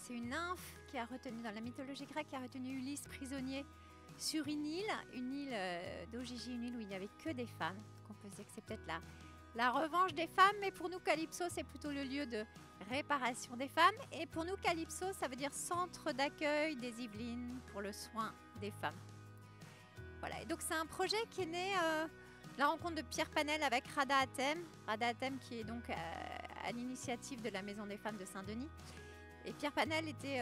c'est une nymphe qui a retenu, dans la mythologie grecque, qui a retenu Ulysse prisonnier sur une île d'Ogygie, une île où il n'y avait que des femmes. Donc on peut se dire que c'est peut-être la revanche des femmes, mais pour nous, Calypso, c'est plutôt le lieu de réparation des femmes. Et pour nous, Calypso, ça veut dire centre d'accueil des Yvelines pour le soin des femmes. Voilà, et donc c'est un projet qui est né de la rencontre de Pierre Panel avec Rada Hatem. Rada Hatem qui est donc à l'initiative de la Maison des Femmes de Saint-Denis. Et Pierre Panel était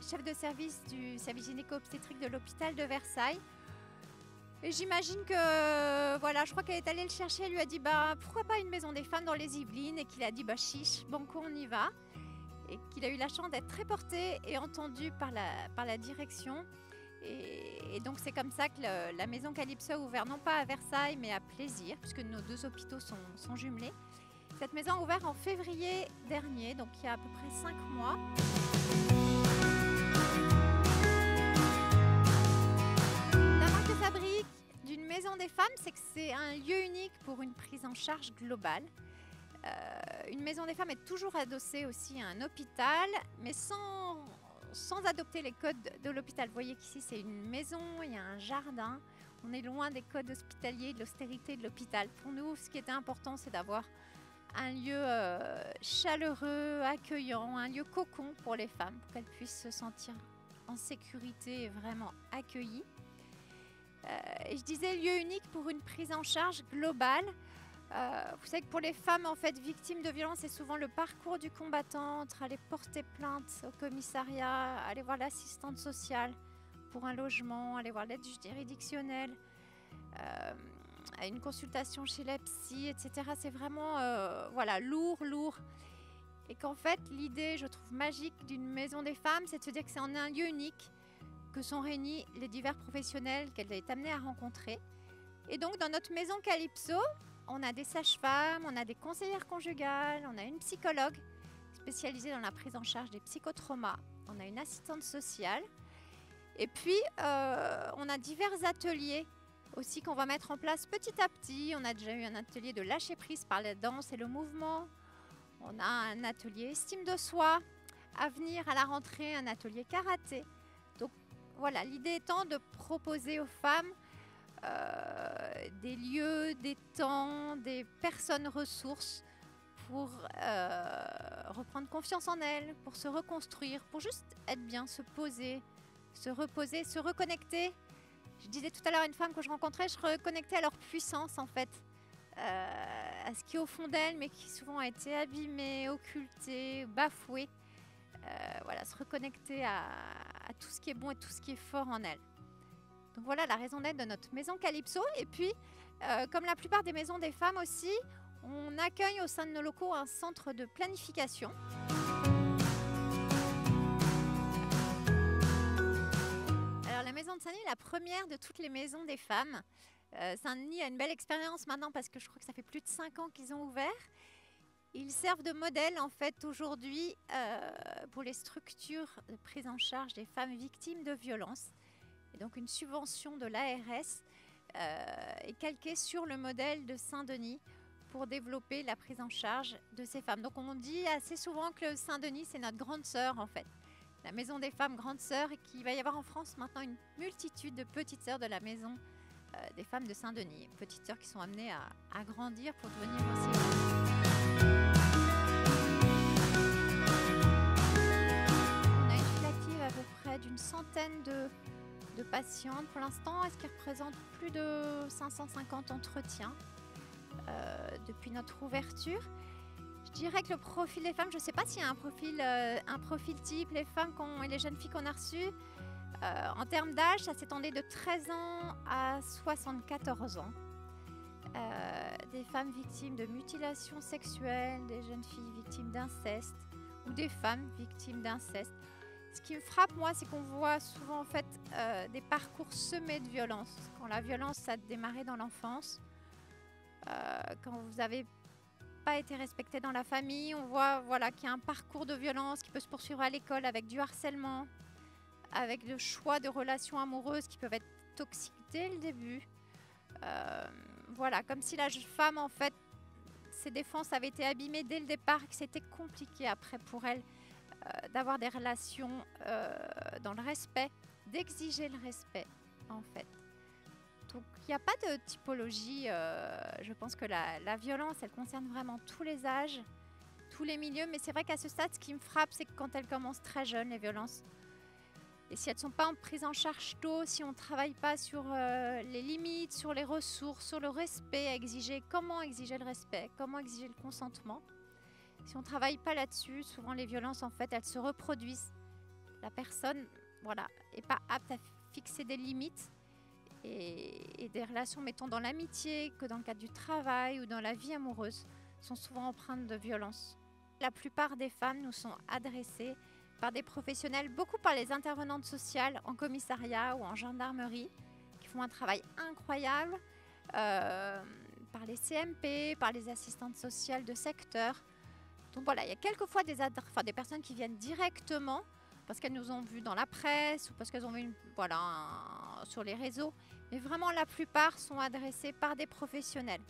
chef de service du service gynéco-obstétrique de l'hôpital de Versailles. Et j'imagine que, voilà, je crois qu'elle est allée le chercher, elle lui a dit, bah, pourquoi pas une maison des femmes dans les Yvelines, et qu'il a dit, bah, chiche, banco, on y va. Et qu'il a eu la chance d'être très porté et entendu par la direction. Et donc c'est comme ça que la maison Calypso a ouvert, non pas à Versailles, mais à Plaisir, puisque nos deux hôpitaux sont jumelés. Cette maison a ouvert en février dernier, donc il y a à peu près 5 mois. La marque de fabrique d'une maison des femmes, c'est que c'est un lieu unique pour une prise en charge globale. Une maison des femmes est toujours adossée aussi à un hôpital, mais sans adopter les codes de l'hôpital. Vous voyez qu'ici, c'est une maison, il y a un jardin. On est loin des codes hospitaliers, de l'austérité de l'hôpital. Pour nous, ce qui était important, c'est d'avoir un lieu chaleureux, accueillant, un lieu cocon pour les femmes, pour qu'elles puissent se sentir en sécurité et vraiment accueillies. Et je disais lieu unique pour une prise en charge globale. Vous savez que pour les femmes en fait victimes de violences, c'est souvent le parcours du combattant entre aller porter plainte au commissariat, aller voir l'assistante sociale pour un logement, aller voir l'aide juridictionnelle, à une consultation chez la psy, etc. C'est vraiment voilà, lourd. Et qu'en fait, l'idée, je trouve magique d'une maison des femmes, c'est de se dire que c'est en un lieu unique que sont réunis les divers professionnels qu'elle est amenée à rencontrer. Et donc, dans notre maison Calypso, on a des sages-femmes, on a des conseillères conjugales, on a une psychologue spécialisée dans la prise en charge des psychotraumas, on a une assistante sociale. Et puis, on a divers ateliers aussi qu'on va mettre en place petit à petit. On a déjà eu un atelier de lâcher prise par la danse et le mouvement. On a un atelier estime de soi. À venir à la rentrée, un atelier karaté. Donc voilà, l'idée étant de proposer aux femmes des lieux, des temps, des personnes ressources pour reprendre confiance en elles, pour se reconstruire, pour juste être bien, se poser, se reposer, se reconnecter. Je disais tout à l'heure à une femme que je rencontrais, je reconnectais à leur puissance en fait, à ce qui est au fond d'elles, mais qui souvent a été abîmé, occulté, bafoué. Voilà, se reconnecter à tout ce qui est bon et tout ce qui est fort en elles. Donc voilà la raison d'être de notre maison Calypso. Et puis, comme la plupart des maisons des femmes aussi, on accueille au sein de nos locaux un centre de planification. Alors la maison de Saint-Denis est la première de toutes les maisons des femmes. Saint-Denis a une belle expérience maintenant parce que je crois que ça fait plus de 5 ans qu'ils ont ouvert. Ils servent de modèle en fait aujourd'hui pour les structures de prise en charge des femmes victimes de violences. Et donc une subvention de l'ARS est calquée sur le modèle de Saint-Denis pour développer la prise en charge de ces femmes. Donc on dit assez souvent que Saint-Denis c'est notre grande sœur en fait. La maison des femmes grande sœur, et qu'il va y avoir en France maintenant une multitude de petites sœurs de la maison des femmes de Saint-Denis. Petites sœurs qui sont amenées à grandir pour devenir aussi... On a une file active à peu près d'une centaine de patientes pour l'instant, ce qui représente plus de 550 entretiens depuis notre ouverture. Je dirais que le profil des femmes, je ne sais pas s'il y a un profil type, les femmes et les jeunes filles qu'on a reçues, en termes d'âge, ça s'étendait de 13 ans à 74 ans. Des femmes victimes de mutilations sexuelles, des jeunes filles victimes d'inceste ou des femmes victimes d'inceste. Ce qui me frappe, moi, c'est qu'on voit souvent en fait des parcours semés de violence. Quand la violence a démarré dans l'enfance, quand vous n'avez pas été respecté dans la famille, on voit voilà, qu'il y a un parcours de violence qui peut se poursuivre à l'école avec du harcèlement, avec le choix de relations amoureuses qui peuvent être toxiques dès le début. Voilà, comme si la femme, en fait, ses défenses avaient été abîmées dès le départ et que c'était compliqué après pour elle d'avoir des relations dans le respect, d'exiger le respect en fait. Donc il n'y a pas de typologie, je pense que la violence elle concerne vraiment tous les âges, tous les milieux, mais c'est vrai qu'à ce stade ce qui me frappe c'est que quand elles commencent très jeunes les violences, et si elles ne sont pas prises en charge tôt, si on ne travaille pas sur les limites, sur les ressources, sur le respect, comment exiger le respect, comment exiger le consentement, si on ne travaille pas là-dessus, souvent les violences en fait elles se reproduisent. La personne voilà, n'est pas apte à fixer des limites et des relations, mettons dans l'amitié, que dans le cadre du travail ou dans la vie amoureuse, sont souvent empreintes de violence. La plupart des femmes nous sont adressées par des professionnels, beaucoup par les intervenantes sociales en commissariat ou en gendarmerie, qui font un travail incroyable, par les CMP, par les assistantes sociales de secteur. Donc voilà, il y a quelquefois des personnes qui viennent directement parce qu'elles nous ont vues dans la presse ou parce qu'elles ont vu sur les réseaux. Mais vraiment, la plupart sont adressées par des professionnels.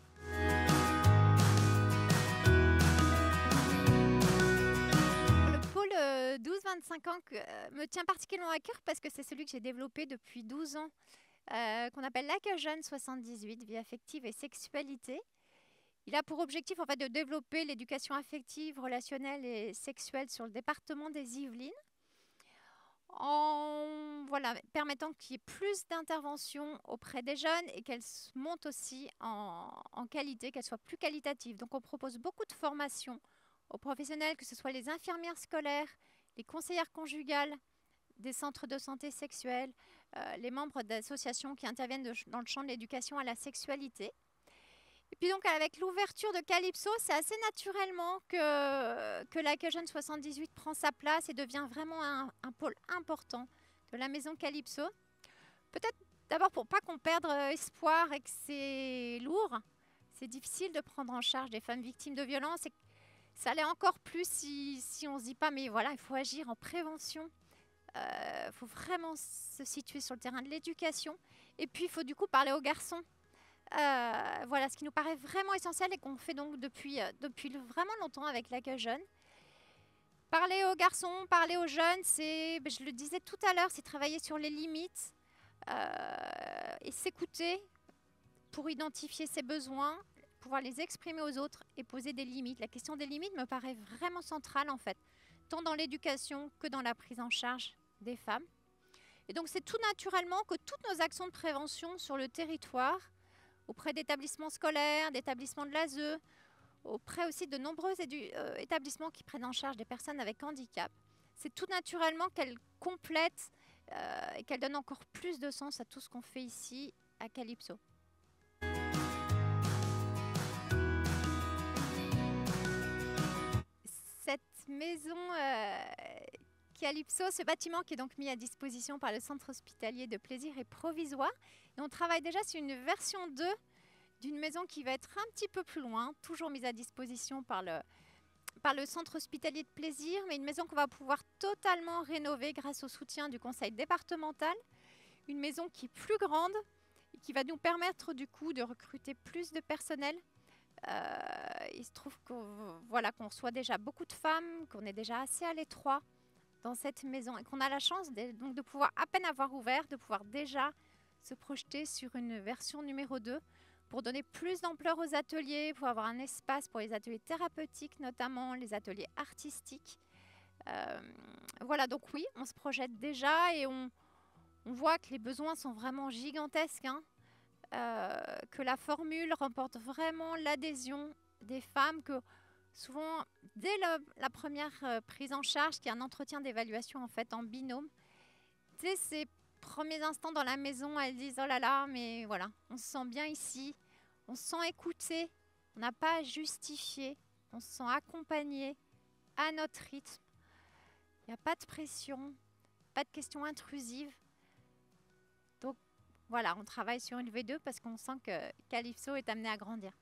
Le pôle 12-25 ans me tient particulièrement à cœur parce que c'est celui que j'ai développé depuis 12 ans, qu'on appelle l'Accueil Jeune 78, vie affective et sexualité. Il a pour objectif en fait, de développer l'éducation affective, relationnelle et sexuelle sur le département des Yvelines, en permettant qu'il y ait plus d'interventions auprès des jeunes et qu'elles montent aussi en qualité, qu'elles soient plus qualitatives. Donc on propose beaucoup de formations aux professionnels, que ce soit les infirmières scolaires, les conseillères conjugales des centres de santé sexuelle, les membres d'associations qui interviennent dans le champ de l'éducation à la sexualité. Et puis donc avec l'ouverture de Calypso, c'est assez naturellement que l'Accueil Jeune 78 prend sa place et devient vraiment un pôle important de la maison Calypso. Peut-être d'abord pour pas qu'on perde espoir et que c'est lourd, c'est difficile de prendre en charge des femmes victimes de violences. Et ça l'est encore plus si on se dit pas mais voilà, il faut agir en prévention. Il faut vraiment se situer sur le terrain de l'éducation. Et puis il faut du coup parler aux garçons. Voilà, ce qui nous paraît vraiment essentiel et qu'on fait donc depuis vraiment longtemps avec l'Accueil Jeune. Parler aux garçons, parler aux jeunes, je le disais tout à l'heure, c'est travailler sur les limites et s'écouter pour identifier ses besoins, pouvoir les exprimer aux autres et poser des limites. La question des limites me paraît vraiment centrale en fait, tant dans l'éducation que dans la prise en charge des femmes. Et donc c'est tout naturellement que toutes nos actions de prévention sur le territoire, auprès d'établissements scolaires, d'établissements de l'ASE, auprès aussi de nombreux établissements qui prennent en charge des personnes avec handicap. C'est tout naturellement qu'elles complètent et qu'elles donnent encore plus de sens à tout ce qu'on fait ici à Calypso. Cette maison Calypso, ce bâtiment qui est donc mis à disposition par le centre hospitalier de plaisir est provisoire. Et on travaille déjà sur une version 2 d'une maison qui va être un petit peu plus loin, toujours mise à disposition par le centre hospitalier de plaisir, mais une maison qu'on va pouvoir totalement rénover grâce au soutien du conseil départemental. Une maison qui est plus grande et qui va nous permettre du coup de recruter plus de personnel. Il se trouve qu'on reçoit déjà beaucoup de femmes, qu'on est déjà assez à l'étroit dans cette maison et qu'on a la chance de pouvoir, à peine avoir ouvert, de pouvoir déjà se projeter sur une version numéro 2 pour donner plus d'ampleur aux ateliers, pour avoir un espace pour les ateliers thérapeutiques, notamment les ateliers artistiques. Voilà, donc oui, on se projette déjà et on voit que les besoins sont vraiment gigantesques, hein, que la formule remporte vraiment l'adhésion des femmes, que souvent, dès la première prise en charge, qui est un entretien d'évaluation en fait en binôme, dès ces premiers instants dans la maison, elles disent « Oh là là, mais voilà, on se sent bien ici, on se sent écouté, on n'a pas à justifier, on se sent accompagné à notre rythme, il n'y a pas de pression, pas de questions intrusives. » Donc voilà, on travaille sur une V2 parce qu'on sent que Calypso est amené à grandir.